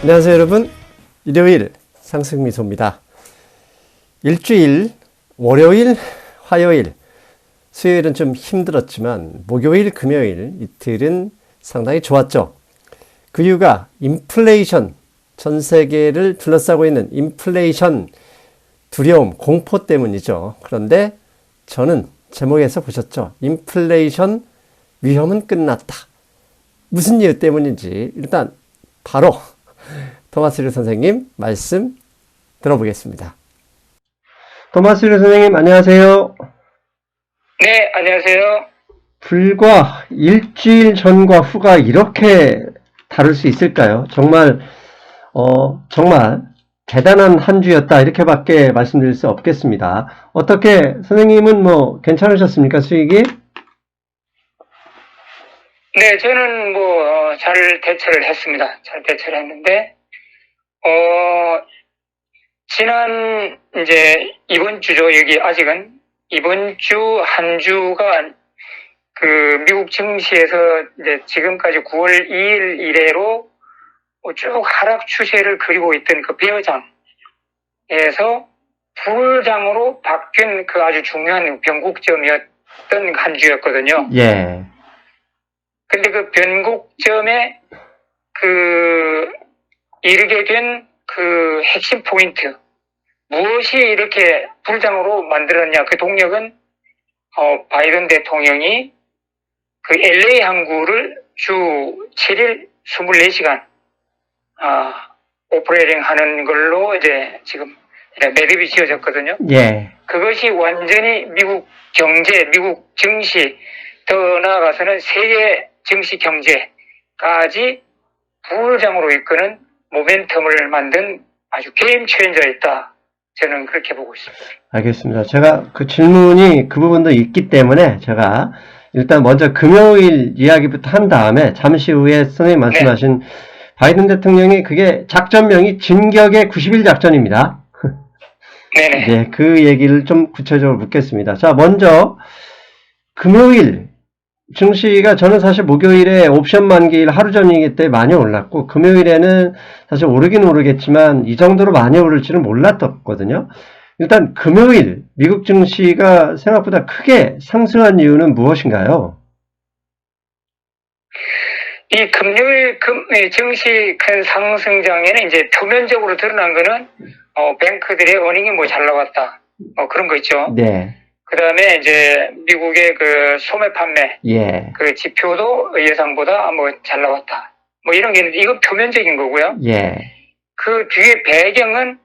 안녕하세요 여러분, 일요일 상승미소입니다. 일주일 월요일, 화요일, 수요일은 좀 힘들었지만 목요일, 금요일 이틀은 상당히 좋았죠. 그 이유가 인플레이션, 전 세계를 둘러싸고 있는 인플레이션 두려움, 공포 때문이죠. 그런데 저는 제목에서 보셨죠? 인플레이션 위험은 끝났다. 무슨 이유 때문인지 일단 바로 토마스 류 선생님 말씀 들어보겠습니다. 토마스 류 선생님 안녕하세요. 네, 안녕하세요. 불과 일주일 전과 후가 이렇게 다를 수 있을까요? 정말 대단한 한 주였다 이렇게밖에 말씀드릴 수 없겠습니다. 어떻게 선생님은 괜찮으셨습니까? 수익이? 네, 저는 잘 대처를 했습니다. 잘 대처를 했는데, 이번 주죠. 여기 아직은 이번 주 한 주가 미국 증시에서 지금까지 9월 2일 이래로 쭉 하락 추세를 그리고 있던 그 베어장에서 부장으로 바뀐 그 아주 중요한 변곡점이었던 한 주였거든요. 예. 근데 그 변곡점에 이르게 된 그 핵심 포인트, 무엇이 이렇게 불장으로 만들었냐, 그 동력은, 바이든 대통령이 그 LA 항구를 주 7일 24시간, 오퍼레이팅 하는 걸로 지금 매듭이 지어졌거든요. 예. 그것이 완전히 미국 경제, 미국 증시, 더 나아가서는 세계 증시 경제까지 부장으로 이끄는 모멘텀을 만든 아주 게임 체인저였다. 저는 그렇게 보고 있습니다. 알겠습니다. 제가 그 질문이 그 부분도 있기 때문에 제가 일단 먼저 금요일 이야기부터 한 다음에 잠시 후에 선생님 말씀하신 네. 바이든 대통령이 그게 작전명이 진격의 90일 작전입니다. 네네. 네, 그 얘기를 좀 구체적으로 묻겠습니다. 자, 먼저 금요일 증시가 저는 사실 목요일에 옵션 만기일 하루 전이기 때문에 많이 올랐고 금요일에는 사실 오르긴 오르겠지만 이 정도로 많이 오를 줄은 몰랐거든요. 일단 금요일 미국 증시가 생각보다 크게 상승한 이유는 무엇인가요? 이 금요일 증시 큰 상승장에는 표면적으로 드러난 거는 뱅크들의 어닝이 잘 나왔다. 그런 거 있죠. 네. 그 다음에 미국의 그 소매 판매, 예. 그 지표도 예상보다 잘 나왔다. 이런 게 있는데, 이건 표면적인 거고요. 예. 그 뒤에 배경은,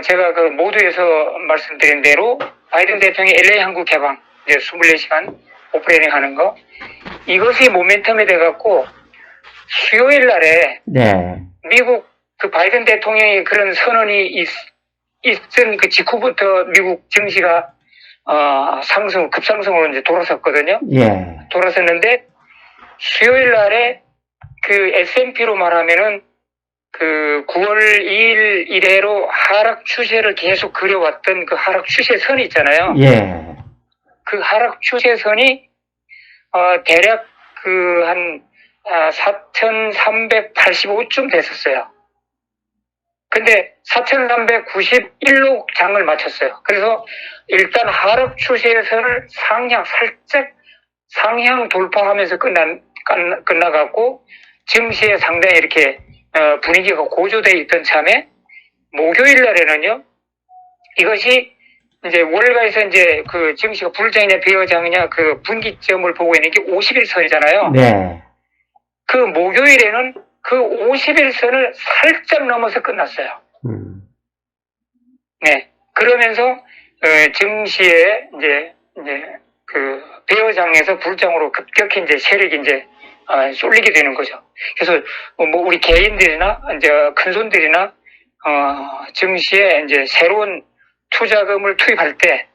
제가 그 모두에서 말씀드린 대로, 바이든 대통령의 LA 항구 개방, 24시간 오퍼레이팅 하는 거, 이것이 모멘텀이 돼갖고, 수요일 날에, 네. 미국 그 바이든 대통령이 그런 선언이 있은 그 직후부터 미국 증시가 급상승으로 돌아섰거든요. 예. 돌아섰는데, 수요일 날에 그 S&P로 말하면은 그 9월 2일 이래로 하락 추세를 계속 그려왔던 그 하락 추세선이 있잖아요. 예. 그 하락 추세선이, 대략 한 4,385쯤 됐었어요. 근데 4,391로 장을 마쳤어요. 그래서 일단 하락 추세선을 살짝 상향 돌파하면서 끝나갔고, 증시에 상당히 이렇게, 분위기가 고조되어 있던 참에, 목요일 날에는요, 이것이 월가에서 그 증시가 불장이냐 비어장이냐 그 분기점을 보고 있는 게 50일선이잖아요. 네. 그 목요일에는 그 50일선을 살짝 넘어서 끝났어요. 네. 그러면서, 증시에 그 베어장에서 불장으로 급격히 세력이 쏠리게 되는 거죠. 그래서 우리 개인들이나 큰손들이나 증시에 새로운 투자금을 투입할 때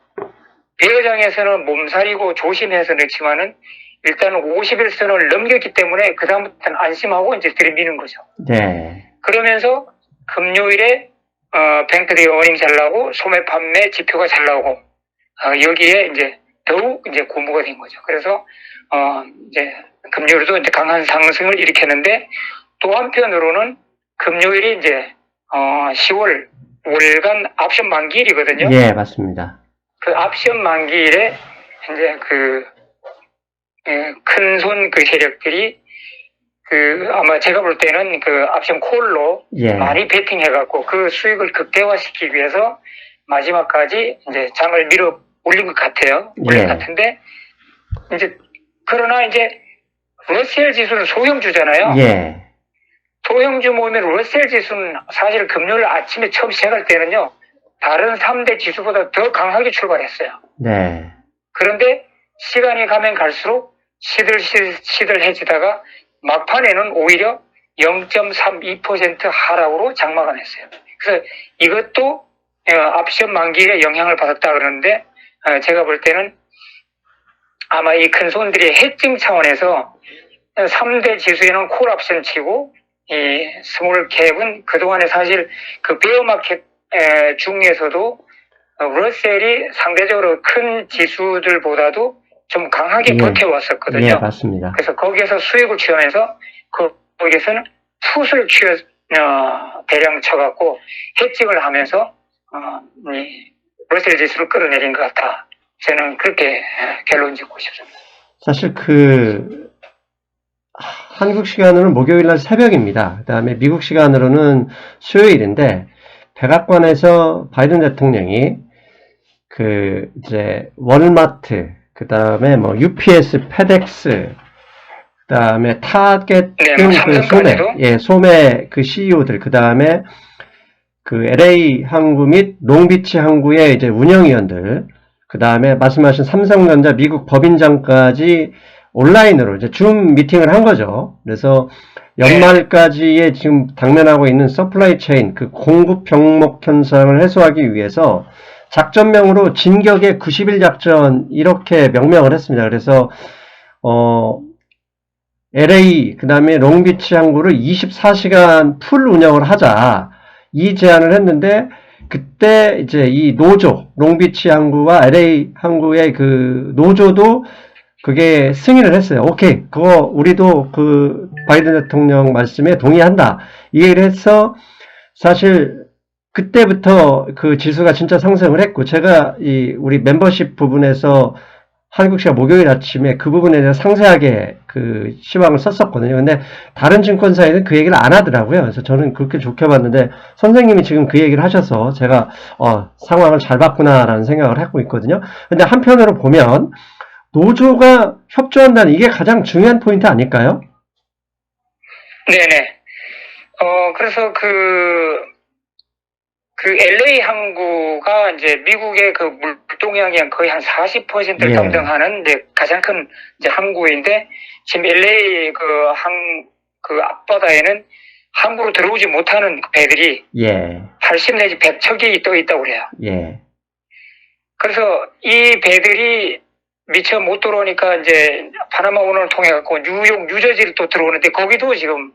베어장에서는 몸살이고 조심해서 넣지만은 일단은 50일선을 넘겼기 때문에 그다음부터는 안심하고 들이미는 거죠. 네. 그러면서 금요일에 뱅크들이 어닝 잘 나오고 소매 판매 지표가 잘 나오고 여기에 더욱 고무가 된 거죠. 그래서 금요일도 강한 상승을 일으켰는데 또 한편으로는 금요일이 이제 10월 월간 옵션 만기일이거든요. 예, 맞습니다. 그 옵션 만기일에 이제 큰 손 그 세력들이 아마 제가 볼 때는 그 옵션 콜로 예. 많이 베팅해갖고 그 수익을 극대화시키기 위해서 마지막까지 이제 장을 밀어 올린 것 같아요. 올린 예. 것 같은데 이제 그러나 이제 러셀 지수는 소형주잖아요. 예. 소형주 모이면 러셀 지수는 사실 금요일 아침에 처음 시작할 때는요, 다른 3대 지수보다 더 강하게 출발했어요. 네. 그런데 시간이 가면 갈수록 시들시들해지다가 막판에는 오히려 0.32% 하락으로 장마가 냈어요. 그래서 이것도 옵션 만기에 영향을 받았다 그러는데 제가 볼 때는 아마 이 큰 손들이 해증 차원에서 3대 지수에는 콜 옵션 치고 이 스몰 캡은 그동안에 사실 그 베어마켓 중에서도 러셀이 상대적으로 큰 지수들보다도 좀 강하게 예. 버텨왔었거든요. 예, 맞습니다. 그래서 거기에서 수익을 취하면서 거기에서는 풋을 대량 쳐갖고 해증을 하면서 이 러셀 지수를 끌어내린 것 같다. 저는 그렇게 결론 짓고 싶습니다. 사실 한국 시간으로는 목요일 날 새벽입니다. 그 다음에 미국 시간으로는 수요일인데, 백악관에서 바이든 대통령이 이제 월마트, 그 다음에 뭐 UPS, 페덱스, 그 다음에 타겟 네, 등 삼성까지도? 소매 그 CEO들, 그 다음에 LA 항구 및 롱비치 항구의 이제 운영위원들, 그 다음에 말씀하신 삼성전자 미국 법인장까지 온라인으로 이제 줌 미팅을 한 거죠. 그래서 연말까지의 지금 당면하고 있는 서플라이 체인, 그 공급 병목 현상을 해소하기 위해서 작전명으로 진격의 90일 작전 이렇게 명명을 했습니다. 그래서 LA 그 다음에 롱비치 항구를 24시간 풀 운영을 하자 이 제안을 했는데 그때 이제 이 노조 롱비치 항구와 LA 항구의 그 노조도 그게 승인을 했어요. 오케이, 그거 우리도 그 바이든 대통령 말씀에 동의한다. 이 얘기를 해서 사실 그때부터 그 지수가 진짜 상승을 했고, 제가 우리 멤버십 부분에서 한국 시간 목요일 아침에 그 부분에 대해서 상세하게 그 시황을 썼었거든요. 근데 다른 증권사에는 그 얘기를 안 하더라고요. 그래서 저는 그렇게 좋게 봤는데 선생님이 지금 그 얘기를 하셔서 제가 상황을 잘 봤구나라는 생각을 하고 있거든요. 근데 한편으로 보면 노조가 협조한다는 이게 가장 중요한 포인트 아닐까요? 네네. 그래서 LA 항구가 이제 미국의 그 물동량이 거의 한 40%를 예. 담당하는 이제 가장 큰 이제 항구인데 지금 LA 그 앞바다에는 항구로 들어오지 못하는 배들이 예. 80 내지 100척이 떠 있다고 그래요. 예. 그래서 이 배들이 미처 못 들어오니까 이제 파나마 운원을 통해 갖고 뉴욕, 뉴저지를 또 들어오는데 거기도 지금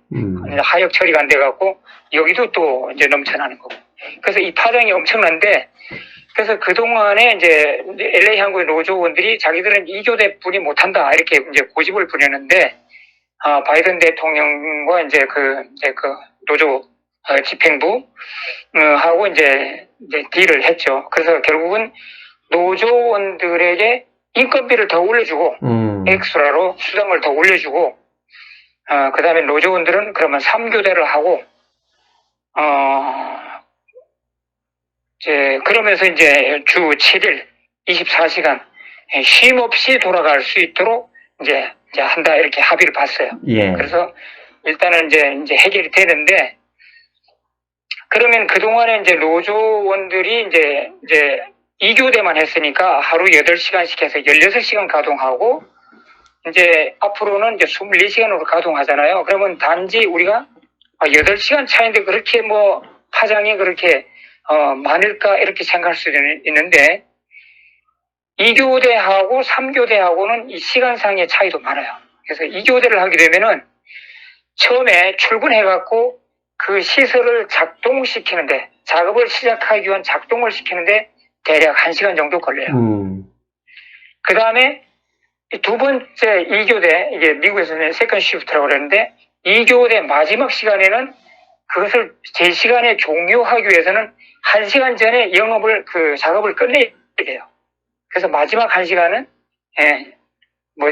하역 처리가 안 돼 갖고 여기도 또 이제 넘쳐나는 거고. 그래서 이 파장이 엄청난데 그래서 그동안에 이제 LA 항구의 노조원들이 자기들은 이교대 뿐이 못한다 이렇게 이제 고집을 부렸는데 바이든 대통령과 이제 그 노조 집행부 하고 이제 딜을 했죠. 그래서 결국은 노조원들에게 인건비를 더 올려주고 엑스트라로 수당을 더 올려주고 그 다음에 노조원들은 그러면 3교대를 하고 그러면서 이제 주 7일 24시간 쉼 없이 돌아갈 수 있도록 이제 한다 이렇게 합의를 봤어요. 예. 그래서 일단은 이제 해결이 되는데 그러면 그동안에 이제 노조원들이 이제 2교대만 했으니까 하루 8시간씩 해서 16시간 가동하고 이제 앞으로는 이제 24시간으로 가동하잖아요. 그러면 단지 우리가 8시간 차인데 그렇게 뭐 파장이 그렇게 많을까 이렇게 생각할 수도 있는데 2교대하고 3교대하고는 이 시간상의 차이도 많아요. 그래서 2교대를 하게 되면은 처음에 출근해갖고 그 시설을 작동시키는데 작업을 시작하기 위한 작동을 시키는데 대략 1시간 정도 걸려요. 그 다음에 두 번째 2교대, 이게 미국에서는 세컨 시프트라고 그러는데 2교대 마지막 시간에는 그것을 제 시간에 종료하기 위해서는 1시간 전에 영업을 작업을 끝내야 돼요. 그래서 마지막 1시간은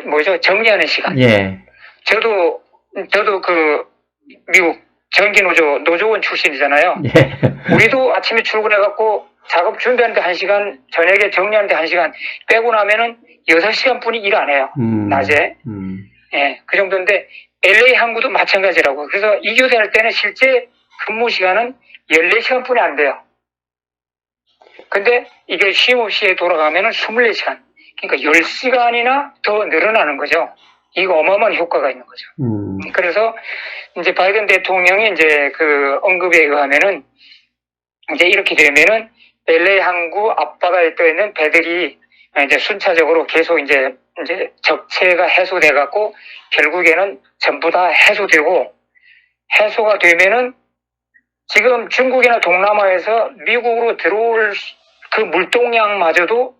뭐죠? 정리하는 시간. 예. 저도 미국 노조원 출신이잖아요. 예. 우리도 아침에 출근해갖고 작업 준비하는데 1시간, 저녁에 정리하는데 1시간 빼고 나면은 6시간 뿐이 일 안 해요. 낮에. 예, 그 정도인데 LA 항구도 마찬가지라고. 그래서 이교대 할 때는 실제 근무 시간은 14시간 뿐이 안 돼요. 근데 이게 쉼 없이 돌아가면은 24시간. 그러니까 10시간이나 더 늘어나는 거죠. 이거 어마어마한 효과가 있는 거죠. 그래서 이제 바이든 대통령이 이제 언급에 의하면은 이제 이렇게 되면은 LA 항구 앞바다에 떠 있는 배들이 이제 순차적으로 계속 이제 적체가 해소돼 갖고 결국에는 전부 다 해소가 되면은 지금 중국이나 동남아에서 미국으로 들어올 그 물동량마저도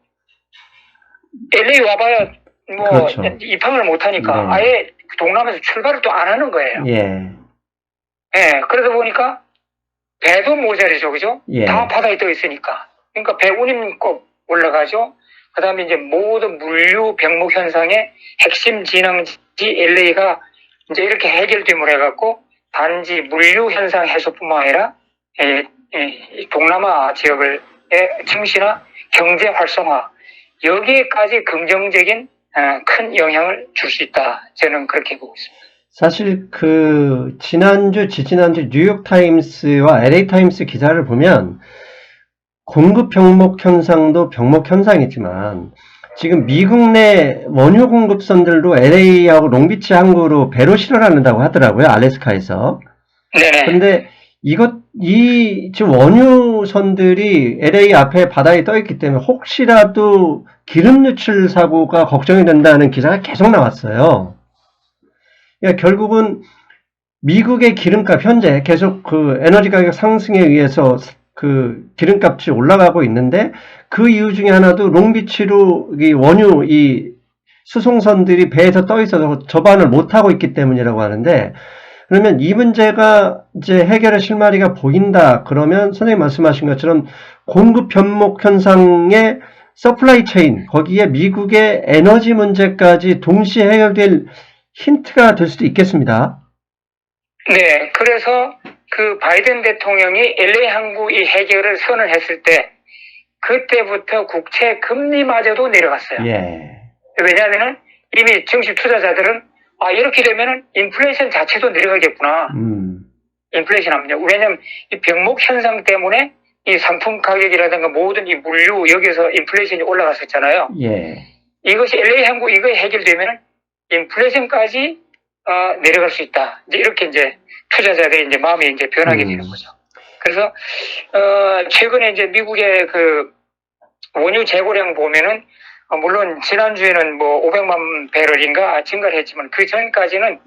LA 와봐야 그렇죠. 입항을 못 하니까 네. 아예 동남아에서 출발을 또 안 하는 거예요. 예. 예, 그러다 보니까 배도 모자르죠, 그죠? 예. 다 바다에 떠 있으니까. 그러니까 배운임 꼭 올라가죠. 그 다음에 이제 모든 물류 병목 현상의 핵심 진앙지 LA가 이제 이렇게 해결됨으로 해갖고 단지 물류 현상 해소뿐만 아니라 동남아 지역의 증시나 경제 활성화 여기에까지 긍정적인 큰 영향을 줄 수 있다. 저는 그렇게 보고 있습니다. 사실 지지난주 뉴욕타임스와 LA타임스 기사를 보면 공급 병목 현상도 병목 현상이지만 지금 미국 내 원유 공급선들도 LA하고 롱비치 항구로 배로 실어나는다고 하더라고요. 알래스카에서. 네네. 근데 지금 원유선들이 LA 앞에 바다에 떠 있기 때문에 혹시라도 기름 유출 사고가 걱정이 된다는 기사가 계속 나왔어요. 그러니까 결국은 미국의 기름값 현재 계속 에너지 가격 상승에 의해서 기름값이 올라가고 있는데 그 이유 중에 하나도 롱비치로 이 수송선들이 배에서 떠 있어서 접안을 못 하고 있기 때문이라고 하는데 그러면 이 문제가 이제 해결의 실마리가 보인다. 그러면 선생님 말씀하신 것처럼 공급 변목 현상의 서플라이 체인 거기에 미국의 에너지 문제까지 동시에 해결될 힌트가 될 수도 있겠습니다. 네, 그래서 바이든 대통령이 LA 항구 이 해결을 선언했을 때 그때부터 국채 금리마저도 내려갔어요. 예. 왜냐하면은 이미 증시 투자자들은 이렇게 되면은 인플레이션 자체도 내려가겠구나. 인플레이션 하면요. 왜냐하면 이 병목 현상 때문에 이 상품 가격이라든가 모든 이 물류 여기서 인플레이션이 올라갔었잖아요. 예. 이것이 LA 항구 이거 해결되면은 인플레이션까지 내려갈 수 있다. 이제 이렇게 이제 투자자들의 이제 마음이 이제 변하게 되는 거죠. 그래서 최근에 이제 미국의 원유 재고량 보면은 물론 지난주에는 500만 배럴인가 증가를 했지만 그 전까지는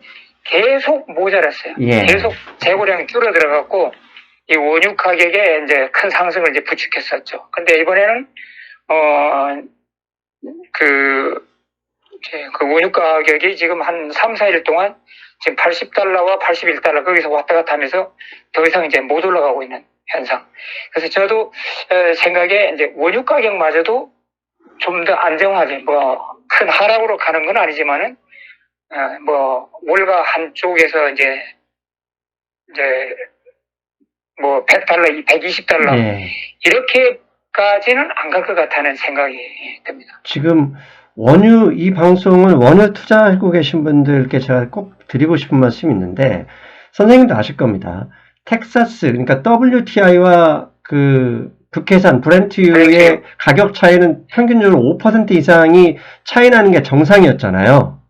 계속 모자랐어요. 예. 계속 재고량이 줄어들어갖고 이 원유 가격에 이제 큰 상승을 이제 부추겼었죠. 근데 이번에는 원유 가격이 지금 한 3, 4일 동안 지금 $80와 $81 거기서 왔다 갔다 하면서 더 이상 이제 못 올라가고 있는 현상. 그래서 저도 생각에 이제 원유 가격마저도 좀 더 안정하게 큰 하락으로 가는 건 아니지만은 월가 한쪽에서 이제 $100, $120 예. 이렇게까지는 안 갈 것 같다는 생각이 듭니다. 지금 이 방송은 원유 투자하고 계신 분들께 제가 꼭 드리고 싶은 말씀이 있는데 선생님도 아실 겁니다. 텍사스 그러니까 WTI와 북해산 브렌트유의 가격 차이는 평균적으로 5% 이상이 차이 나는 게 정상이었잖아요.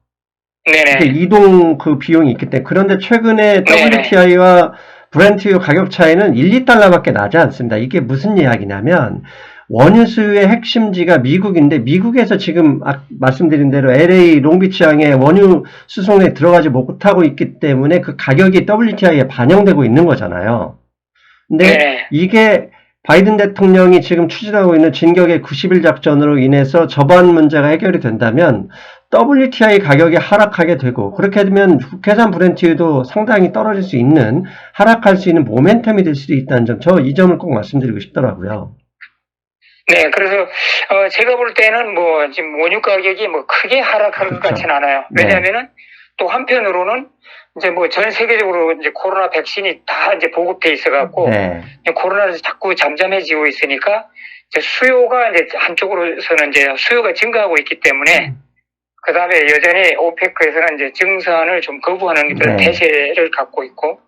네네. 이동 비용이 있기 때문에. 그런데 최근에 WTI와 브렌트유 가격 차이는 1, 2달러밖에 나지 않습니다. 이게 무슨 이야기냐면 원유 수요의 핵심지가 미국인데 미국에서 지금 말씀드린 대로 LA 롱비치항에 원유 수송에 들어가지 못하고 있기 때문에 그 가격이 WTI에 반영되고 있는 거잖아요. 근데 이게 바이든 대통령이 지금 추진하고 있는 진격의 90일 작전으로 인해서 저반 문제가 해결이 된다면 WTI 가격이 하락하게 되고 그렇게 되면 국내산 브렌트유도 상당히 떨어질 수 있는 하락할 수 있는 모멘텀이 될 수도 있다는 점, 저 이 점을 꼭 말씀드리고 싶더라고요. 네, 그래서 제가 볼 때는 뭐 지금 원유 가격이 뭐 크게 하락할 것 그렇죠. 같지는 않아요. 네. 왜냐하면은 또 한편으로는 이제 뭐 전 세계적으로 이제 코로나 백신이 다 이제 보급돼 있어갖고 네. 코로나에서 자꾸 잠잠해지고 있으니까 이제 수요가 이제 한쪽으로서는 이제 수요가 증가하고 있기 때문에 그 다음에 여전히 오페크에서는 이제 증산을 좀 거부하는 그런 네. 대세를 갖고 있고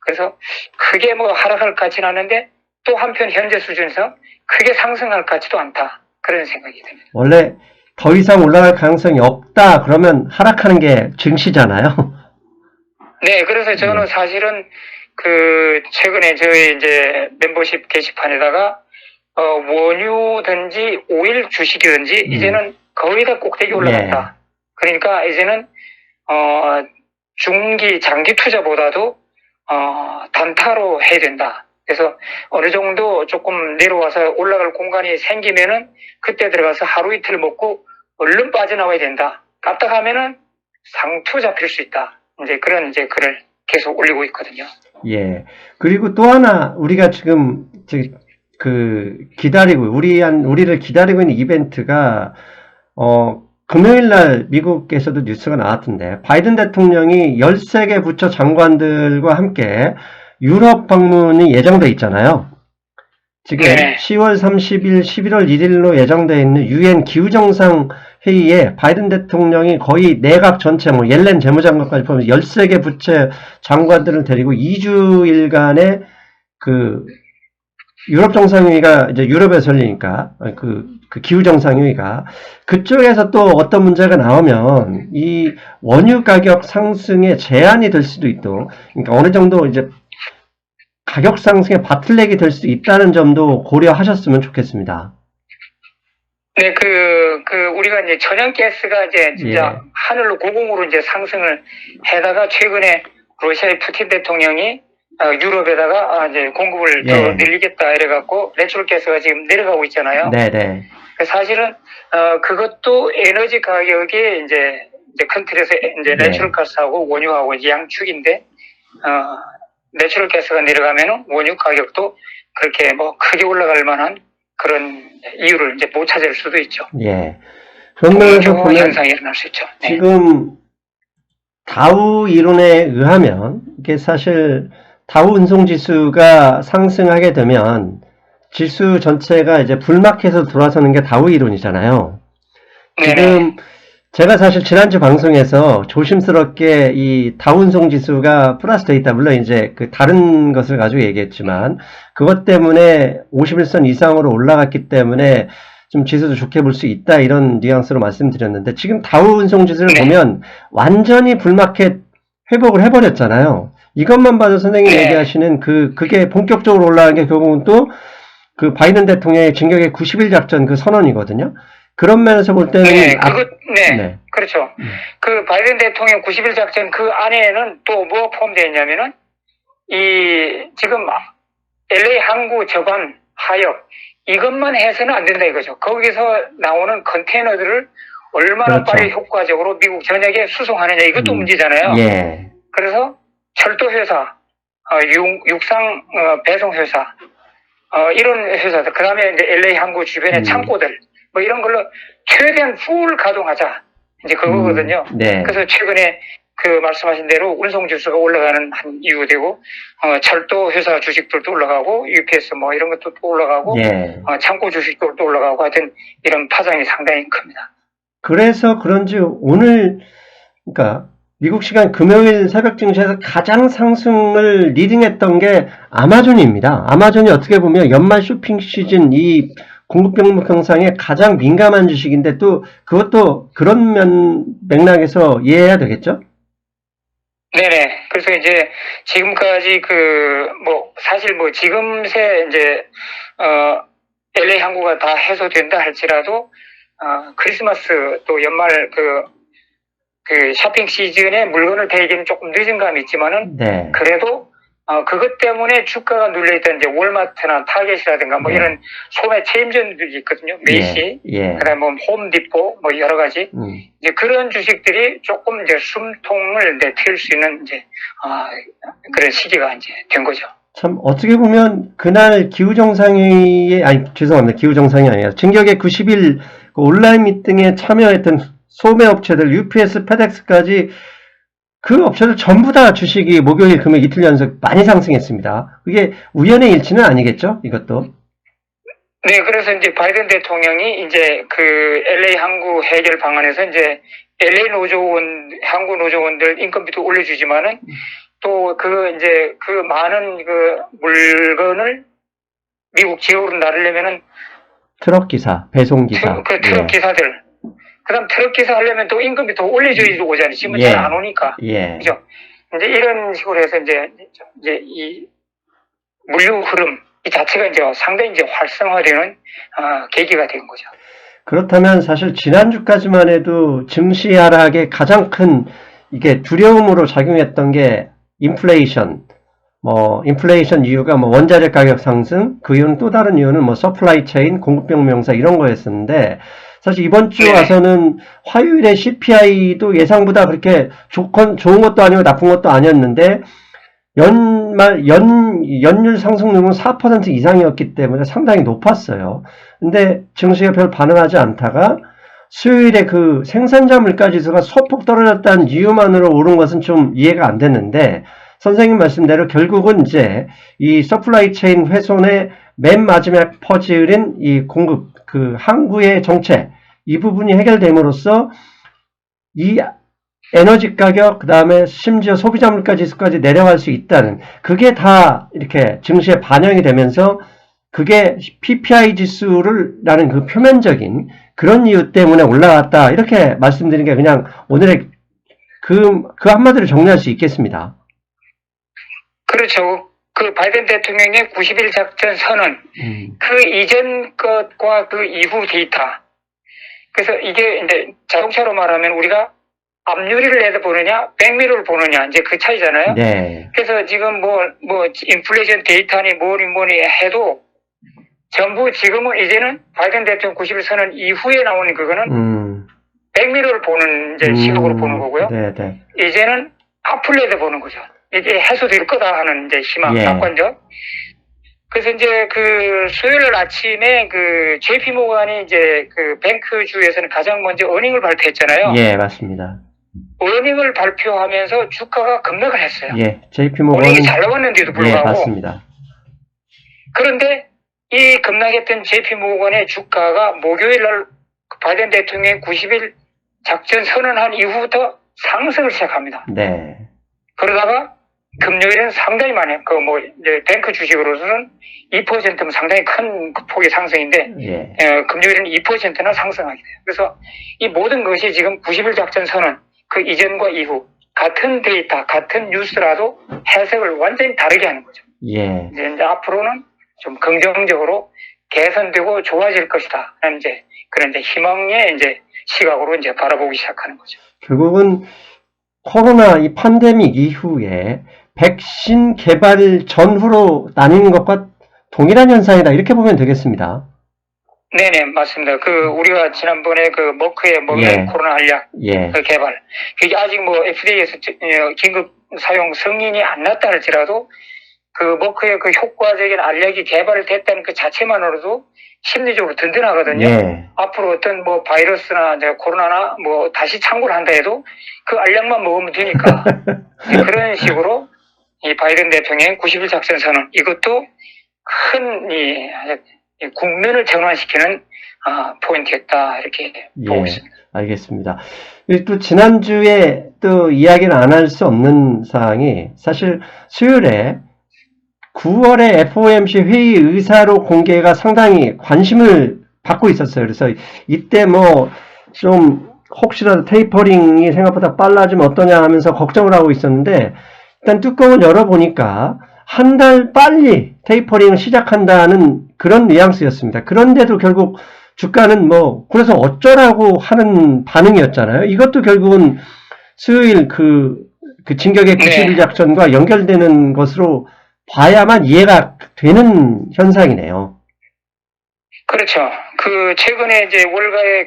그래서 크게 뭐 하락할 것 같지는 않은데 또 한편 현재 수준에서 크게 상승할 것 같지도 않다. 그런 생각이 듭니다. 원래 더 이상 올라갈 가능성이 없다 그러면 하락하는 게 증시잖아요. 네, 그래서 저는 사실은 최근에 저희 이제 멤버십 게시판에다가 원유든지 오일 주식이든지 이제는 거의 다 꼭대기 올라갔다. 그러니까 이제는 중기 장기 투자보다도 단타로 해야 된다. 그래서 어느 정도 조금 내려와서 올라갈 공간이 생기면은 그때 들어가서 하루 이틀 먹고 얼른 빠져나와야 된다. 까딱하면은 상투 잡힐 수 있다. 이제 그런 이제 글을 계속 올리고 있거든요. 예. 그리고 또 하나 우리가 지금 우리를 기다리고 있는 이벤트가 금요일 날 미국에서도 뉴스가 나왔던데 바이든 대통령이 13개 부처 장관들과 함께 유럽 방문이 예정돼 있잖아요. 지금 네. 10월 30일, 11월 1일로 예정되어 있는 UN 기후정상 회의에 바이든 대통령이 거의 내각 전체, 옐렌 재무장관까지 포함해서 13개 부처 장관들을 데리고 2주일간의 유럽 정상회의가 이제 유럽에서 열리니까, 기후 정상회의가, 그쪽에서 또 어떤 문제가 나오면, 이 원유 가격 상승에 제한이 될 수도 있고, 그러니까 어느 정도 이제 가격 상승에 바틀렉이 될 수도 있다는 점도 고려하셨으면 좋겠습니다. 네, 우리가 이제 천연가스가 이제 진짜 하늘로 고공으로 이제 상승을 해다가 최근에 러시아의 푸틴 대통령이 유럽에다가 이제 공급을 더 늘리겠다 이래갖고 내추럴가스가 지금 내려가고 있잖아요. 네네. 사실은 그것도 에너지 가격이 이제 큰 틀에서 이제 내추럴가스하고 원유하고 이제 양축인데 내추럴가스가 내려가면은 원유 가격도 그렇게 뭐 크게 올라갈 만한 그런 이유를 이제 못 찾을 수도 있죠. 예. 그런 면에서 보면 현상이 일어날 수 있죠. 네. 지금 다우 이론에 의하면 이게 사실 다우 운송 지수가 상승하게 되면 지수 전체가 이제 불마켓에서 돌아서는 게 다우 이론이잖아요. 지금 제가 사실 지난주 방송에서 조심스럽게 이 다우 운송 지수가 플러스 돼 있다. 물론 이제 다른 것을 가지고 얘기했지만 그것 때문에 51선 이상으로 올라갔기 때문에 좀 지수도 좋게 볼 수 있다. 이런 뉘앙스로 말씀드렸는데 지금 다우 운송 지수를 보면 완전히 불마켓 회복을 해버렸잖아요. 이것만 봐도 선생님 얘기하시는 그게 본격적으로 올라간 게 결국은 또 바이든 대통령의 진격의 90일 작전 선언이거든요. 그런 면에서 볼 때는 그렇죠. 그 바이든 대통령 90일 작전 그 안에는 또 뭐가 포함되어 있냐면은 지금 LA 항구 저반 하역 이것만 해서는 안 된다 이거죠. 거기서 나오는 컨테이너들을 얼마나 빠르게 효과적으로 미국 전역에 수송하느냐 이것도 문제잖아요. 그래서 철도 회사, 육상 배송 회사, 이런 회사들, 그 다음에 이제 LA 항구 주변의 창고들, 뭐 이런 걸로 최대한 풀 가동하자. 이제 그거거든요. 그래서 최근에 말씀하신 대로 운송 지수가 올라가는 한 이유 되고, 철도 회사 주식들도 올라가고, UPS 뭐 이런 것도 또 올라가고, 창고 주식들도 올라가고 하여튼 이런 파장이 상당히 큽니다. 그래서 그런지 오늘, 그러니까 미국 시간 금요일 새벽 증시에서 가장 상승을 리딩했던 게 아마존입니다. 아마존이 어떻게 보면 연말 쇼핑 시즌 이 공급 병목 형상에 가장 민감한 주식인데 또 그것도 그런 맥락에서 이해해야 되겠죠? 네네. 그래서 이제 지금까지 사실 지금새 이제 LA 항구가 다 해소된다 할지라도 크리스마스 또 연말 쇼핑 시즌에 물건을 대기는 조금 늦은 감이 있지만은 그래도 그것 때문에 주가가 눌려있던 이제 월마트나 타겟이라든가 뭐 네. 이런 소매 체인점들이 있거든요. 메이시, 예. 그다음에 뭐 홈디포, 뭐 여러 가지. 이제 그런 주식들이 조금 이제 숨통을 튈 수 있는 이제, 그런 시기가 이제 된 거죠. 참, 어떻게 보면, 그날 기후정상회의에, 아니, 죄송합니다. 기후정상이 아니라, 진격의 90일 그 온라인 미팅에 참여했던 소매업체들, UPS, 페덱스까지 그 업체들 전부 다 주식이 목요일, 금요일 이틀 연속 많이 상승했습니다. 그게 우연의 일치는 아니겠죠? 이것도. 네, 그래서 이제 바이든 대통령이 이제 그 LA 항구 해결 방안에서 이제 LA 항구 노조원들 인건비도 올려주지만은 또 이제 그 많은 그 물건을 미국 지역으로 나르려면은 트럭 기사, 배송 기사. 그 트럭 기사들. 그다음 트럭 기사 하려면 또 임금이 더 올려줘야 오잖아요. 지금은 예. 잘 안 오니까. 예. 그죠? 이제 이런 식으로 해서 이제 이 물류 흐름 이 자체가 이제 상당히 이제 활성화되는 계기가 된 거죠. 그렇다면 사실 지난주까지만 해도 증시 하락의 가장 큰 이게 두려움으로 작용했던 게 인플레이션. 인플레이션 이유가 원자재 가격 상승, 그 이유는 또 다른 이유는 서플라이 체인, 공급병 명사 이런 거였었는데, 사실 이번 주 와서는 화요일에 CPI도 예상보다 그렇게 좋은 것도 아니고 나쁜 것도 아니었는데, 연율 상승률은 4% 이상이었기 때문에 상당히 높았어요. 근데 증시가 별 반응하지 않다가, 수요일에 그 생산자 물가지수가 소폭 떨어졌다는 이유만으로 오른 것은 좀 이해가 안 됐는데, 선생님 말씀대로 결국은 이제 이 서플라이 체인 훼손의 맨 마지막 퍼즐인 이 공급, 그 항구의 정체, 이 부분이 해결됨으로써 이 에너지 가격, 그 다음에 심지어 소비자 물가 지수까지 내려갈 수 있다는, 그게 다 이렇게 증시에 반영이 되면서 그게 PPI 지수라는 그 표면적인 그런 이유 때문에 올라갔다. 이렇게 말씀드린 게 그냥 오늘의 그 한마디로 정리할 수 있겠습니다. 그렇죠. 그 바이든 대통령의 90일 작전 선언, 그 이전 것과 그 이후 데이터. 그래서 이게 이제 자동차로 말하면 우리가 앞유리를 내다보느냐, 백미러를 보느냐, 이제 그 차이잖아요. 네. 그래서 지금 인플레이션 데이터니 뭐니 해도 전부 지금은 이제는 바이든 대통령 90일 선언 이후에 나오는 그거는 백미러를 보는 이제 시각으로 보는 거고요. 네. 이제는 앞을 내다보는 거죠. 이제 해소될 거다 하는 이제 희망, 낙관적. 그래서 이제 그 수요일 아침에 그 JP 모건이 이제 그 뱅크주에서는 가장 먼저 어닝을 발표했잖아요. 예, 맞습니다. 어닝을 발표하면서 주가가 급락을 했어요. 예, JP 모건이 어닝이 잘 나왔는데도 불구하고. 예, 맞습니다. 그런데 이 급락했던 JP 모건의 주가가 목요일 날 바이든 대통령의 90일 작전 선언한 이후부터 상승을 시작합니다. 네. 그러다가 금요일은 상당히 많이, 이제 뱅크 주식으로서는 2%면 상당히 큰 폭의 상승인데, 예. 금요일은 2%나 상승하게 돼요. 그래서 이 모든 것이 지금 90일 작전 선언, 그 이전과 이후, 같은 데이터, 같은 뉴스라도 해석을 완전히 다르게 하는 거죠. 예. 이제 앞으로는 좀 긍정적으로 개선되고 좋아질 것이다. 라는 이제 그런 이제 희망의 이제 시각으로 이제 바라보기 시작하는 거죠. 결국은 코로나 이 팬데믹 이후에 백신 개발 전후로 나뉘는 것과 동일한 현상이다. 이렇게 보면 되겠습니다. 네네, 맞습니다. 우리가 지난번에 머크의 먹는 코로나 알약 그 개발. 그게 아직 FDA에서 긴급 사용 승인이 안 났다 할지라도 머크의 효과적인 알약이 개발됐다는 그 자체만으로도 심리적으로 든든하거든요. 예. 앞으로 어떤 바이러스나 코로나나 다시 창궐 한다 해도 그 알약만 먹으면 되니까. 그런 식으로 이 바이든 대통령의 90일 작전 선언, 이것도 큰 국면을 전환시키는 포인트였다. 이렇게 보고 있습니다. 알겠습니다. 또 지난주에 또 이야기를 안 할 수 없는 사항이 사실 수요일에 9월에 FOMC 회의 의사로 공개가 상당히 관심을 받고 있었어요. 그래서 이때 좀 혹시라도 테이퍼링이 생각보다 빨라지면 어떠냐 하면서 걱정을 하고 있었는데 일단 뚜껑을 열어보니까 한 달 빨리 테이퍼링을 시작한다는 그런 뉘앙스였습니다. 그런데도 결국 주가는 그래서 어쩌라고 하는 반응이었잖아요. 이것도 결국은 수요일 그 진격의 90일 작전과 연결되는 것으로 봐야만 이해가 되는 현상이네요. 그렇죠. 최근에 이제 월가의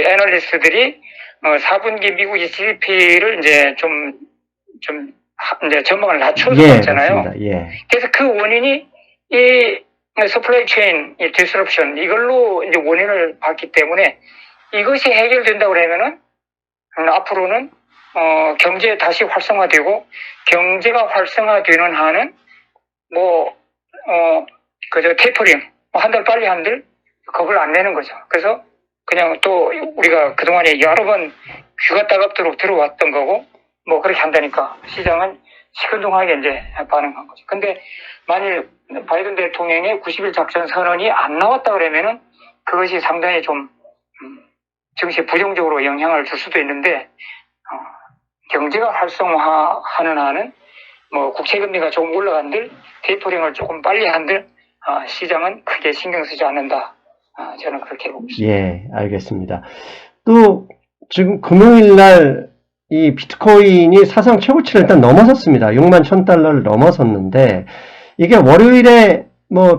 애널리스트들이 4분기 미국 GDP를 이제 이제 전망을 낮춰서 예, 봤잖아요. 맞습니다. 예. 그래서 그 원인이 이 서플라이 체인 디스럽션 이걸로 이제 원인을 봤기 때문에 이것이 해결된다고 그러면은 앞으로는 경제 다시 활성화되고 경제가 활성화되는 한은 그저 테이퍼링 한 달 빨리 한들 겁을 안 내는 거죠. 그래서 그냥 또 우리가 그동안에 여러 번 귀가 따갑도록 들어왔던 거고 그렇게 한다니까 시장은 시큰둥하게 이제 반응한 거죠. 근데 만일 바이든 대통령의 90일 작전 선언이 안 나왔다 그러면은 그것이 상당히 좀 증시에 부정적으로 영향을 줄 수도 있는데 경제가 활성화하는 한은 국채금리가 조금 올라간들 테이퍼링을 조금 빨리 한들 시장은 크게 신경 쓰지 않는다. 저는 그렇게 보고 있습니다. 예, 알겠습니다. 또 지금 금요일 날 이 비트코인이 사상 최고치를 일단 넘어섰습니다. 6만 1,000달러를 넘어섰는데 이게 월요일에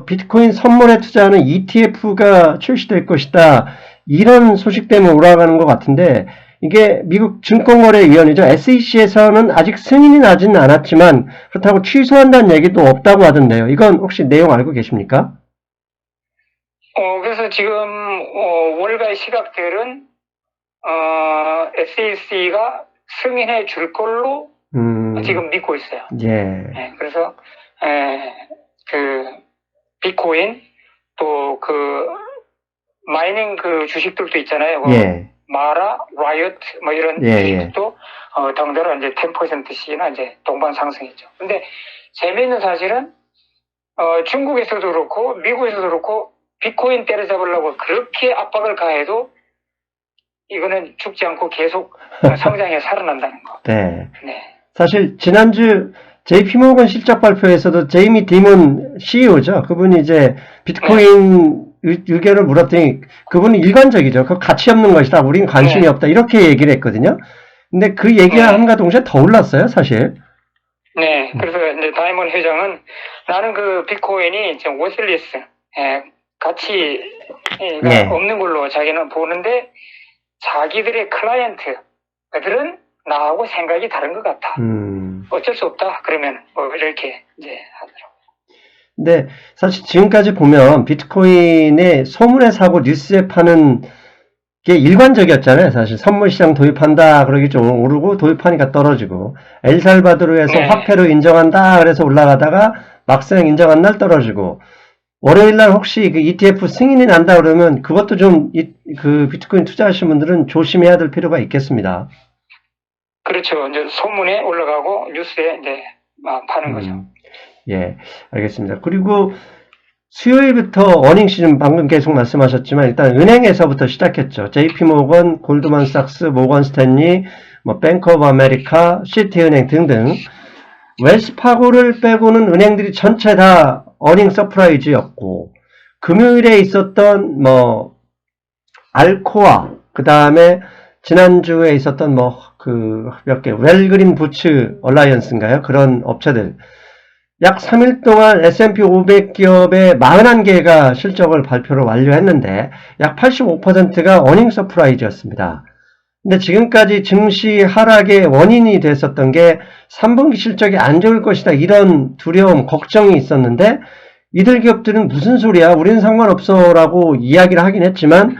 비트코인 선물에 투자하는 ETF가 출시될 것이다. 이런 소식 때문에 올라가는 것 같은데 이게 미국 증권거래위원회죠. SEC에서는 아직 승인이 나지는 않았지만 그렇다고 취소한다는 얘기도 없다고 하던데요. 이건 혹시 내용 알고 계십니까? 그래서 지금 월가의 시각들은 SEC가 승인해 줄 걸로 지금 믿고 있어요. 예. 네, 그래서 비트코인 또 마이닝 주식들도 있잖아요. 예. 마라, 라이엇 이런 예, 주식도 덩달아 이제 10%씩이나 이제 동반 상승했죠. 근데 재미있는 사실은 중국에서도 그렇고 미국에서도 그렇고 비트코인 때려잡으려고 그렇게 압박을 가해도 이거는 죽지 않고 계속 성장해 살아난다는 거. 네. 네. 사실 지난주 JP모건 실적 발표에서도 제이미 디몬 CEO죠. 그분이 이제 비트코인 의견을 물었더니 그분은 일관적이죠. 그 가치 없는 것이다. 우린 관심이 없다. 이렇게 얘기를 했거든요. 근데 그 얘기와 함과 동시에 더 올랐어요, 사실. 네. 그래서 이제 다이몬 회장은 나는 비트코인이 지금 워슬리스, 가치가 없는 걸로 자기는 보는데 자기들의 클라이언트들은 나하고 생각이 다른 것 같아. 어쩔 수 없다. 그러면 이렇게 이제 하더라고요. 근데 사실 지금까지 보면 비트코인의 소문에 사고 뉴스에 파는 게 일관적이었잖아요. 사실 선물 시장 도입한다 그러기 좀 오르고 도입하니까 떨어지고 엘살바도르에서 화폐로 인정한다 그래서 올라가다가 막상 인정한 날 떨어지고 월요일 날 혹시 ETF 승인이 난다 그러면 그것도 좀 비트코인 투자하시는 분들은 조심해야 될 필요가 있겠습니다. 그렇죠. 이제 소문에 올라가고 뉴스에 이제 파는 거죠. 예, 알겠습니다. 그리고 수요일부터 어닝 시즌 방금 계속 말씀하셨지만 일단 은행에서부터 시작했죠. JP모건, 골드만삭스, 모건스탠리, 뱅크 오브 아메리카, 시티은행 등등 웰스파고를 빼고는 은행들이 전체 다 어닝 서프라이즈였고 금요일에 있었던 알코아 그 다음에 지난주에 있었던 몇 개 웰그린 부츠 얼라이언스인가요? 그런 업체들 약 3일 동안 S&P 500 기업의 41개가 실적을 발표를 완료했는데 약 85%가 어닝 서프라이즈였습니다. 근데 지금까지 증시 하락의 원인이 됐었던 게 3분기 실적이 안 좋을 것이다 이런 두려움, 걱정이 있었는데 이들 기업들은 무슨 소리야 우리는 상관없어 라고 이야기를 하긴 했지만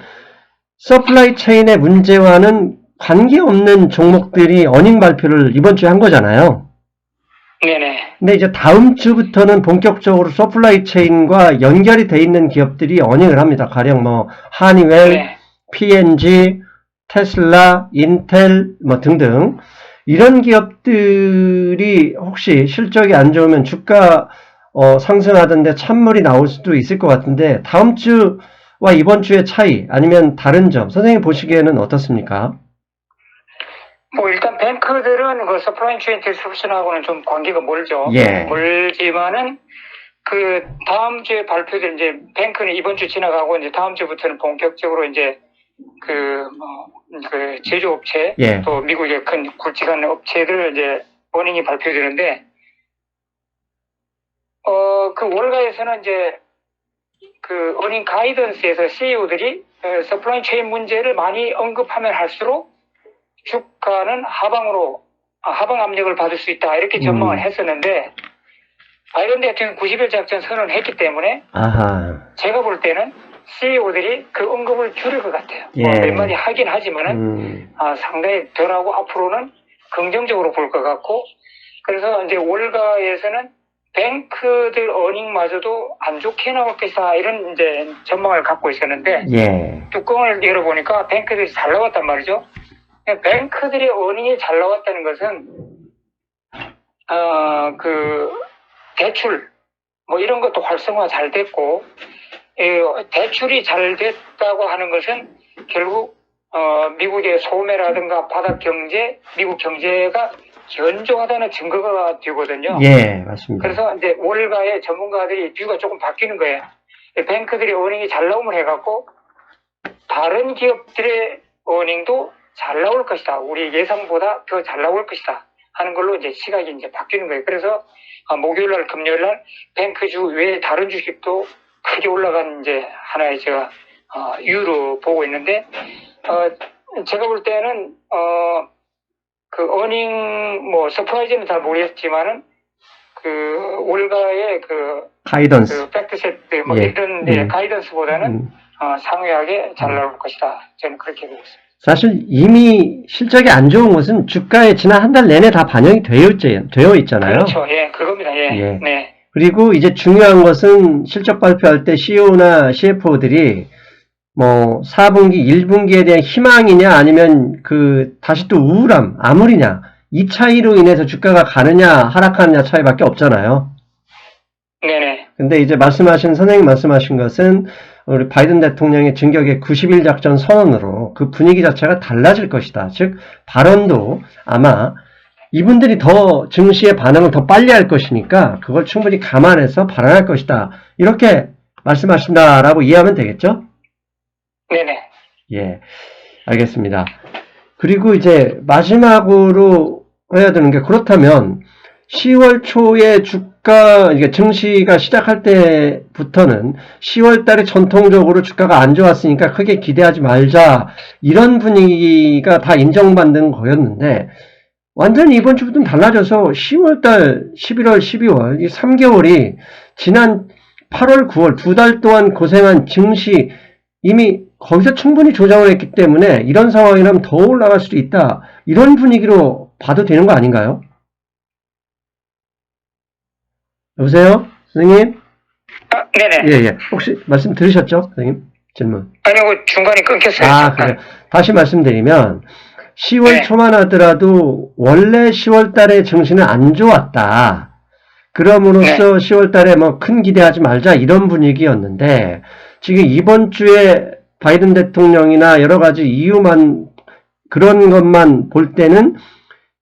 서플라이 체인의 문제와는 관계없는 종목들이 어닝 발표를 이번 주에 한 거잖아요. 네네. 근데 이제 다음 주부터는 본격적으로 서플라이 체인과 연결이 돼 있는 기업들이 어닝을 합니다. 가령 하니웰, P&G, 테슬라, 인텔 등등 이런 기업들이 혹시 실적이 안 좋으면 주가 상승하던데 찬물이 나올 수도 있을 것 같은데 다음 주와 이번 주의 차이 아니면 다른 점 선생님 보시기에는 어떻습니까? 일단 뱅크들은 서프라이 체인 디스럽션하고는 좀 관계가 멀죠. 예. 멀지만은 다음 주에 발표될 이제 뱅크는 이번 주 지나가고 이제 다음 주부터는 본격적으로 이제 제조업체 또 미국의 큰 굵직한 업체들 이제 어닝이 발표되는데 그 월가에서는 이제 그 어닝 가이던스에서 CEO들이 서플라이 체인 문제를 많이 언급하면 할수록 주가는 하방 압력을 받을 수 있다 이렇게 전망을 했었는데 바이든 대통령 90일 작전 선언을 했기 때문에 아하. 제가 볼 때는 CEO들이 그 언급을 줄일 것 같아요. 예. 몇 마디 하긴 하지만은 상당히 덜하고 앞으로는 긍정적으로 볼 것 같고 그래서 이제 월가에서는 뱅크들 어닝마저도 안 좋게 나올 것이다 이런 이제 전망을 갖고 있었는데 예. 뚜껑을 열어보니까 뱅크들이 잘 나왔단 말이죠. 뱅크들의 어닝이 잘 나왔다는 것은 그 대출 뭐 이런 것도 활성화 잘 됐고 대출이 잘 됐다고 하는 것은 결국 미국의 소매라든가 바닥 경제, 미국 경제가 견조하다는 증거가 되거든요. 예, 맞습니다. 그래서 이제 월가의 전문가들이 뷰가 조금 바뀌는 거예요. 뱅크들의 어닝이 잘 나오면 해갖고 다른 기업들의 어닝도 잘 나올 것이다. 우리 예상보다 더 잘 나올 것이다. 하는 걸로 이제 시각이 이제 바뀌는 거예요. 그래서 목요일 날, 금요일 날 뱅크주 외에 다른 주식도 크게 올라간 이제 하나의 제가 이유로 보고 있는데 제가 볼 때는 그 어닝 뭐 서프라이즈는 잘 모르겠지만은 그 월가의 그 가이던스. 그 팩트 세트 뭐 예. 이런 가이던스보다는 상회하게 잘 나올 것이다. 저는 그렇게 보고 있습니다. 사실 이미 실적이 안 좋은 것은 주가에 지난 한 달 내내 다 반영이 되어 있잖아요. 그렇죠. 예, 그겁니다. 예. 예. 네. 그리고 이제 중요한 것은 실적 발표할 때 CEO나 CFO들이 뭐 4분기, 1분기에 대한 희망이냐 아니면 그 다시 또 우울함, 암울이냐 이 차이로 인해서 주가가 가느냐 하락하느냐 차이밖에 없잖아요. 네네. 근데 이제 선생님 말씀하신 것은 우리 바이든 대통령의 진격의 90일 작전 선언으로 그 분위기 자체가 달라질 것이다. 즉 발언도 아마 이분들이 더 증시의 반응을 더 빨리 할 것이니까 그걸 충분히 감안해서 발언할 것이다. 이렇게 말씀하신다라고 이해하면 되겠죠? 네네. 예, 알겠습니다. 그리고 이제 마지막으로 해야 되는 게 그렇다면 10월 초에 이게 증시가 시작할 때부터는 10월 달에 전통적으로 주가가 안 좋았으니까 크게 기대하지 말자 이런 분위기가 다 인정받는 거였는데 완전히 이번 주부터는 달라져서 10월 달, 11월, 12월 이 3개월이 지난 8월, 9월 두 달 동안 고생한 증시 이미 거기서 충분히 조정을 했기 때문에 이런 상황이라면 더 올라갈 수도 있다. 이런 분위기로 봐도 되는 거 아닌가요? 여보세요? 선생님? 네네. 예. 혹시 말씀 들으셨죠? 선생님? 질문. 아니요, 중간에 끊겼어요. 그래요. 다시 말씀드리면 10월 네. 초만 하더라도 원래 10월 달에 증시는 안 좋았다. 그럼으로써 10월 달에 뭐 큰 기대하지 말자 이런 분위기였는데 지금 이번 주에 바이든 대통령이나 여러 가지 이유만 그런 것만 볼 때는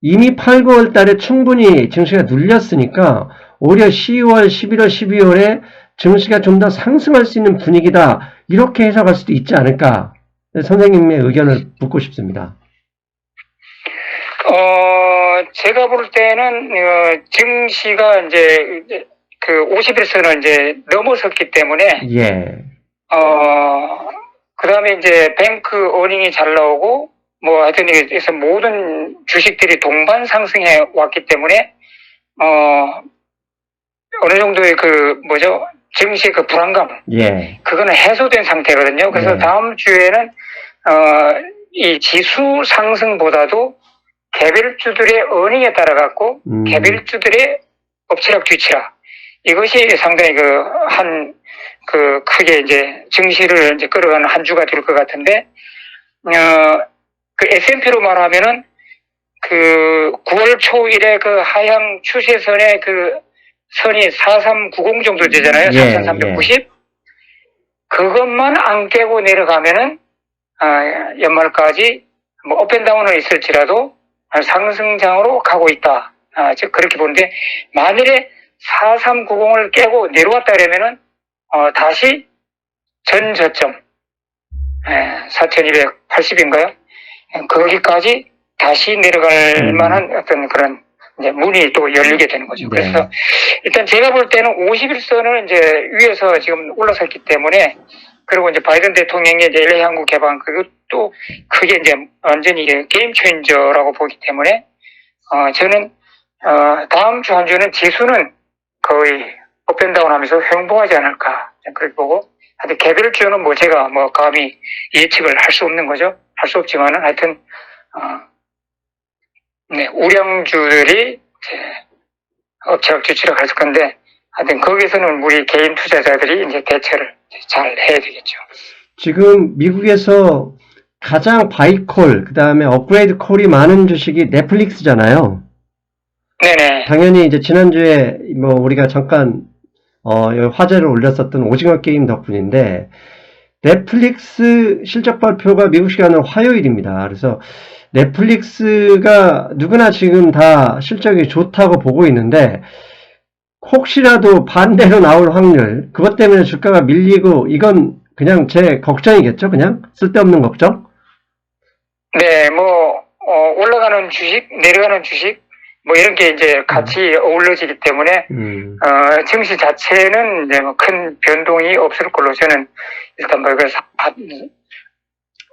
이미 8, 9월 달에 충분히 증시가 눌렸으니까 오히려 10월, 11월, 12월에 증시가 좀 더 상승할 수 있는 분위기다. 이렇게 해석할 수도 있지 않을까. 선생님의 의견을 묻고 싶습니다. 제가 볼 때는 증시가 이제 그 50일선을 이제 넘어섰기 때문에 예. 그다음에 이제 뱅크 어닝이 잘 나오고 뭐 하여튼 그래서 모든 주식들이 동반 상승해 왔기 때문에 어느 정도의 그 뭐죠? 증시의 그 불안감. 예. 그거는 해소된 상태거든요. 그래서 예. 다음 주에는 이 지수 상승보다도 개별주들의 어닝에 따라 갖고 개별주들의 엎치락 뒤치락 이것이 상당히 크게 이제 증시를 이제 끌어가는 한 주가 될 것 같은데 그 S&P로 말하면은 그 9월 초일에 그 하향 추세선의 그 선이 4390 정도 되잖아요. 4390. 그것만 안 깨고 내려가면은 연말까지 뭐 업앤다운은 있을지라도 상승장으로 가고 있다. 즉 그렇게 보는데 만일에 4390을 깨고 내려왔다 그러면은 다시 전 저점 4280인가요? 거기까지 다시 내려갈 만한 어떤 그런 이제 문이 또 열리게 되는 거죠. 네. 그래서 일단 제가 볼 때는 51선을 이제 위에서 지금 올라섰기 때문에, 그리고 이제 바이든 대통령의 이제 LA 항구 개방, 그것도 그게 이제 완전히 게임 체인저라고 보기 때문에, 저는, 다음 주 한 주는 지수는 거의 업앤다운 하면서 횡보하지 않을까. 그렇게 보고, 하여튼 개별주는 뭐 제가 뭐 감히 예측을 할 수 없는 거죠. 할 수 없지만은 하여튼, 네, 우량주들이 이제 엎치락뒤 치락 할 건데, 하여튼 거기서는 우리 개인 투자자들이 이제 대처를 잘 해야 되겠죠. 지금 미국에서 가장 바이콜, 그 다음에 업그레이드 콜이 많은 주식이 넷플릭스잖아요. 네네. 당연히 이제 지난주에 뭐 우리가 잠깐 화제를 올렸었던 오징어 게임 덕분인데, 넷플릭스 실적 발표가 미국 시간으로 화요일입니다. 그래서 넷플릭스가 누구나 지금 다 실적이 좋다고 보고 있는데, 혹시라도 반대로 나올 확률, 그것 때문에 주가가 밀리고, 이건 그냥 제 걱정이겠죠? 그냥 쓸데없는 걱정? 네, 뭐, 올라가는 주식, 내려가는 주식, 뭐 이런 게 이제 같이 어우러지기 때문에, 증시 자체는 이제 뭐 큰 변동이 없을 걸로 저는 일단 뭐 이걸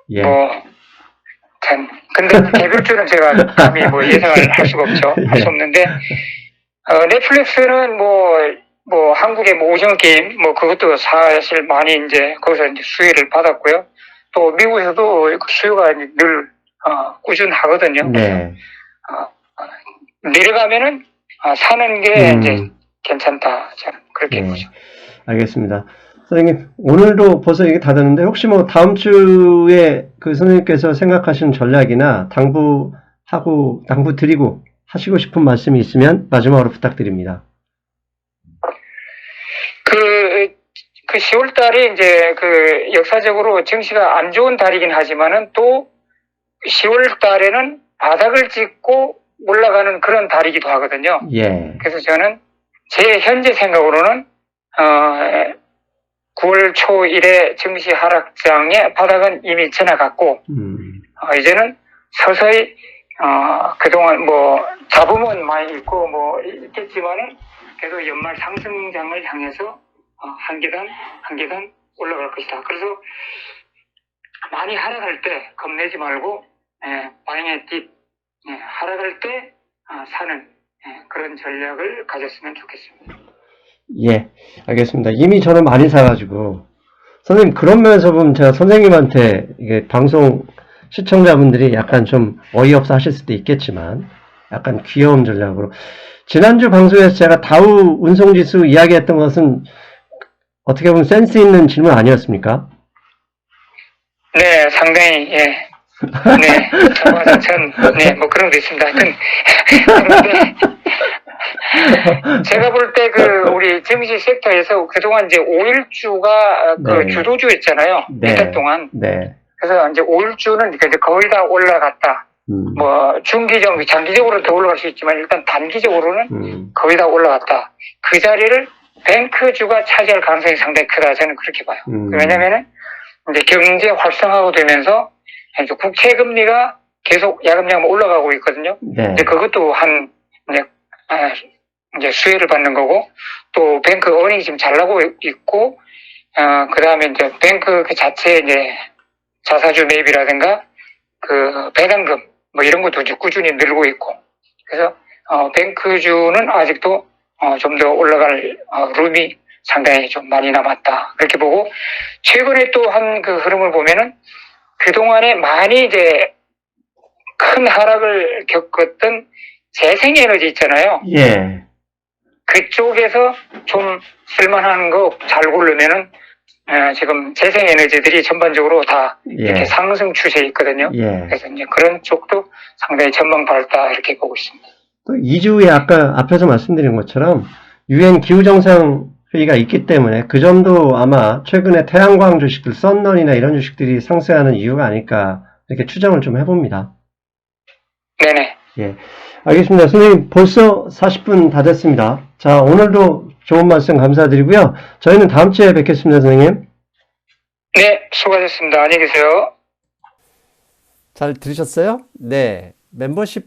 예. 뭐, 참, 근데 개별주는 제가 감히 뭐 예상을 할 수가 없죠. 할 수 없는데, 넷플릭스는 뭐 한국의 뭐 오징어 게임, 뭐 그것도 사실 많이 이제 거기서 이제 수혜를 받았고요. 또 미국에서도 수요가 늘, 꾸준하거든요. 네. 내려가면은, 사는 게 이제 괜찮다. 저는 그렇게 네. 보죠. 알겠습니다. 선생님, 오늘도 벌써 이게 다 됐는데, 혹시 뭐 다음 주에 그 선생님께서 생각하시는 전략이나 당부 드리고 하시고 싶은 말씀이 있으면 마지막으로 부탁드립니다. 그 10월 달이 이제 그 역사적으로 증시가 안 좋은 달이긴 하지만은 또 10월 달에는 바닥을 찍고 올라가는 그런 달이기도 하거든요. 예. 그래서 저는 제 현재 생각으로는 9월 초일의 증시 하락장의 바닥은 이미 지나갔고 이제는 서서히 그동안 뭐 잡음은 많이 있고 뭐 있겠지만은 그래도 연말 상승장을 향해서 한 계단 올라갈 것이다. 그래서 많이 하락할 때 겁내지 말고 방향의 뒷 하락할 때 사는 그런 전략을 가졌으면 좋겠습니다. 예, 알겠습니다. 이미 저는 많이 사가지고, 선생님, 그런 면에서 보면 제가 선생님한테, 이게 방송 시청자분들이 약간 좀 어이없어 하실 수도 있겠지만, 약간 귀여운 전략으로. 지난주 방송에서 제가 다우 운송지수 이야기했던 것은 어떻게 보면 센스 있는 질문 아니었습니까? 네, 상당히, 예. 네, 뭐 그런 게 있습니다. 하여튼, 그런데, 제가 볼 때 우리 증시 섹터에서 그동안 이제 5일주가 네. 주도주였잖아요. 네. 이달 동안. 네. 그래서 이제 5일주는 이제 거의 다 올라갔다. 뭐, 장기적으로는 더 올라갈 수 있지만 일단 단기적으로는 거의 다 올라갔다. 그 자리를 뱅크주가 차지할 가능성이 상당히 크다. 저는 그렇게 봐요. 왜냐면은 이제 경제 활성화가 되면서 이제 국채 금리가 계속 야금야금 올라가고 있거든요. 네. 이제 그것도 이제 수혜를 받는 거고, 또 뱅크 어닝이 지금 잘 나고 있고, 그 다음에 이제 뱅크 그 자체 이제 자사주 매입이라든가 그 배당금 뭐 이런 것도 이제 꾸준히 늘고 있고, 그래서 뱅크주는 아직도 좀 더 올라갈 룸이 상당히 좀 많이 남았다. 그렇게 보고, 최근에 또 한 그 흐름을 보면은 그동안에 많이 이제 큰 하락을 겪었던 재생에너지 있잖아요. 예. 그쪽에서 좀 쓸만한 거 잘 고르면은 지금 재생에너지들이 전반적으로 다 이렇게 상승 추세에 있거든요. 예. 그래서 이제 그런 쪽도 상당히 전망 밝다 이렇게 보고 있습니다. 또 2주 후에 아까 앞에서 말씀드린 것처럼 유엔 기후정상 회의가 있기 때문에 그 점도 아마 최근에 태양광 주식들, 썬런이나 이런 주식들이 상승하는 이유가 아닐까 이렇게 추정을 좀 해봅니다. 네네. 예. 알겠습니다. 선생님 벌써 40분 다 됐습니다. 자, 오늘도 좋은 말씀 감사드리고요. 저희는 다음 주에 뵙겠습니다, 선생님. 네, 수고하셨습니다. 안녕히 계세요. 잘 들으셨어요? 네. 멤버십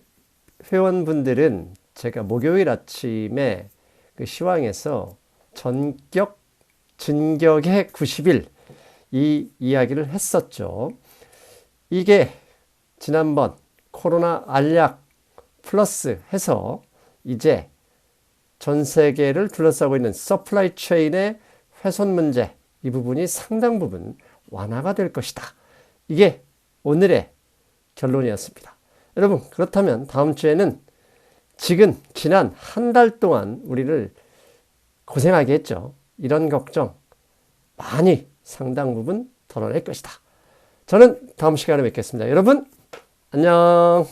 회원분들은 제가 목요일 아침에 그 시황에서 진격의 90일 이 이야기를 했었죠. 이게 지난번 코로나 알약 플러스 해서 이제 전 세계를 둘러싸고 있는 서플라이 체인의 훼손 문제, 이 부분이 상당 부분 완화가 될 것이다. 이게 오늘의 결론이었습니다. 여러분, 그렇다면 다음 주에는 지난 한 달 동안 우리를 고생하게 했죠. 이런 걱정 많이 상당 부분 덜어낼 것이다. 저는 다음 시간에 뵙겠습니다. 여러분, 안녕.